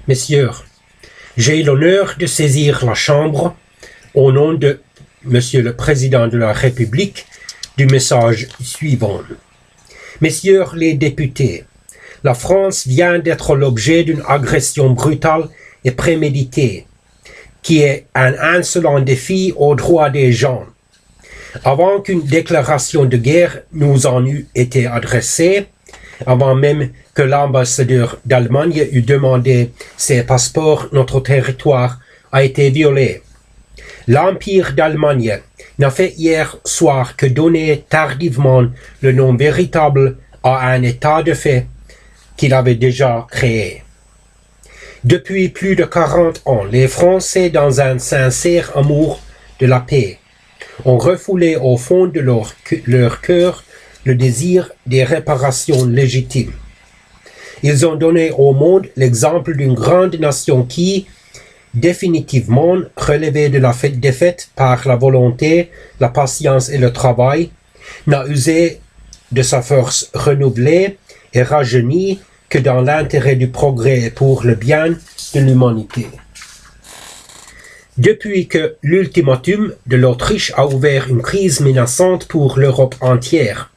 Messieurs, j'ai l'honneur de saisir la Chambre au nom de Monsieur le Président de la République du message suivant. Messieurs les députés, la France vient d'être l'objet d'une agression brutale et préméditée, qui est un insolent défi aux droits des gens. Avant qu'une déclaration de guerre nous en eût été adressée, avant même que l'ambassadeur d'Allemagne eût demandé ses passeports, notre territoire a été violé. L'Empire d'Allemagne n'a fait hier soir que donner tardivement le nom véritable à un état de fait qu'il avait déjà créé. Depuis plus de 40 ans, les Français, dans un sincère amour de la paix, ont refoulé au fond de leur cœur le désir des réparations légitimes. Ils ont donné au monde l'exemple d'une grande nation qui, définitivement relevée de la défaite par la volonté, la patience et le travail, n'a usé de sa force renouvelée et rajeunie que dans l'intérêt du progrès et pour le bien de l'humanité. Depuis que l'ultimatum de l'Autriche a ouvert une crise menaçante pour l'Europe entière,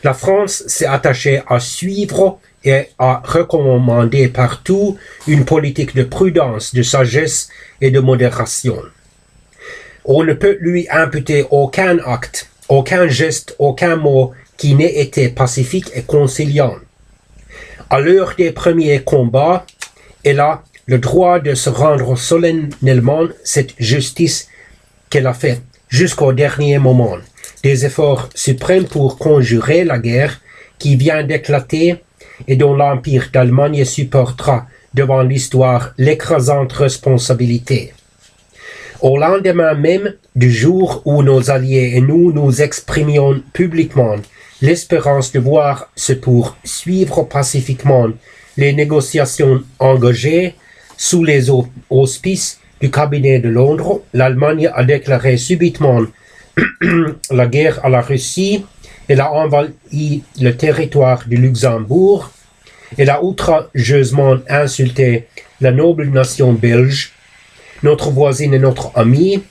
la France s'est attachée à suivre et à recommander partout une politique de prudence, de sagesse et de modération. On ne peut lui imputer aucun acte, aucun geste, aucun mot qui n'ait été pacifique et conciliant. À l'heure des premiers combats, elle a le droit de se rendre solennellement cette justice qu'elle a faite jusqu'au dernier moment. Des efforts suprêmes pour conjurer la guerre qui vient d'éclater et dont l'Empire d'Allemagne supportera devant l'histoire l'écrasante responsabilité. Au lendemain même du jour où nos alliés et nous exprimions publiquement l'espérance de voir se poursuivre pacifiquement les négociations engagées sous les auspices du cabinet de Londres, l'Allemagne a déclaré subitement la guerre à la Russie. Elle a envahi le territoire du Luxembourg. Elle a outrageusement insulté la noble nation belge, notre voisine et notre amie,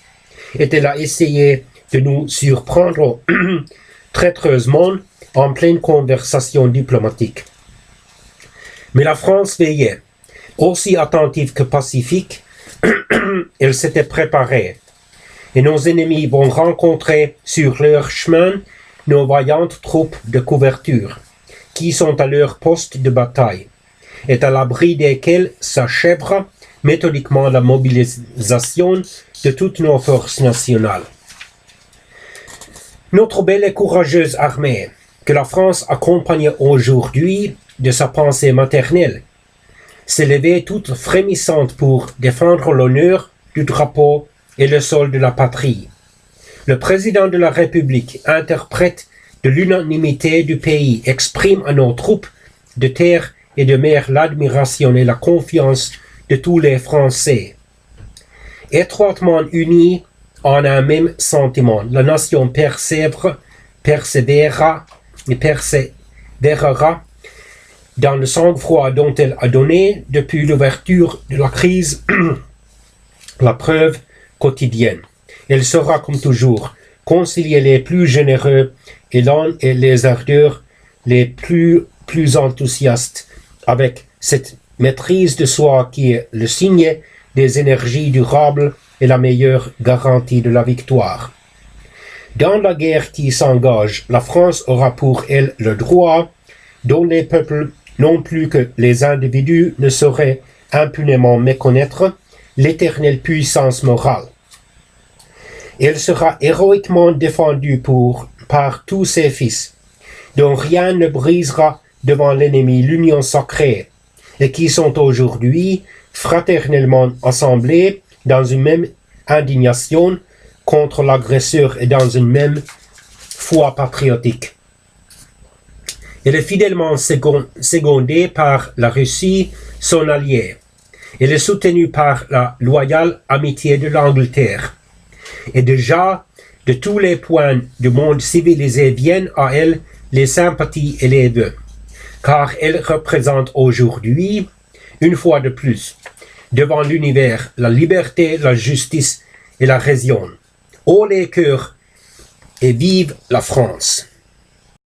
et elle a essayé de nous surprendre traîtreusement en pleine conversation diplomatique. Mais la France veillait, aussi attentive que pacifique, elle s'était préparée. Et nos ennemis vont rencontrer sur leur chemin nos vaillantes troupes de couverture, qui sont à leur poste de bataille, et à l'abri desquels s'achèvera méthodiquement la mobilisation de toutes nos forces nationales. Notre belle et courageuse armée, que la France accompagne aujourd'hui de sa pensée maternelle, s'est levée toute frémissante pour défendre l'honneur du drapeau et le sol de la patrie. Le président de la République, interprète de l'unanimité du pays, exprime à nos troupes de terre et de mer l'admiration et la confiance de tous les Français. Étroitement unis en un même sentiment, la nation persévérera dans le sang-froid dont elle a donné depuis l'ouverture de la crise la preuve quotidienne. Elle saura, comme toujours, concilier les plus généreux élans et les ardeurs les plus enthousiastes avec cette maîtrise de soi qui est le signe des énergies durables et la meilleure garantie de la victoire. Dans la guerre qui s'engage, la France aura pour elle le droit dont les peuples non plus que les individus ne sauraient impunément méconnaître, l'éternelle puissance morale. Elle sera héroïquement défendue par tous ses fils, dont rien ne brisera devant l'ennemi l'union sacrée, et qui sont aujourd'hui fraternellement assemblés dans une même indignation contre l'agresseur et dans une même foi patriotique. Elle est fidèlement secondée par la Russie, son allié. Elle est soutenue par la loyale amitié de l'Angleterre. Et déjà, de tous les points du monde civilisé viennent à elle les sympathies et les vœux, car elle représente aujourd'hui une fois de plus, devant l'univers, la liberté, la justice et la raison. Haut les cœurs et vive la France!